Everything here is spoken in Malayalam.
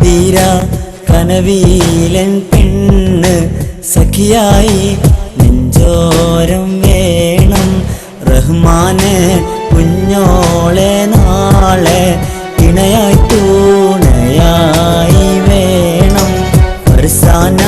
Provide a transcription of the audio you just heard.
തീരാ കനവീലൻ പെണ്ണ് സഖിയായി നെഞ്ചോരം വേണം റഹ്മാന് കുഞ്ഞോളെ നാളെ ഇണയായി തൂണയായി വേണം ഫർസാന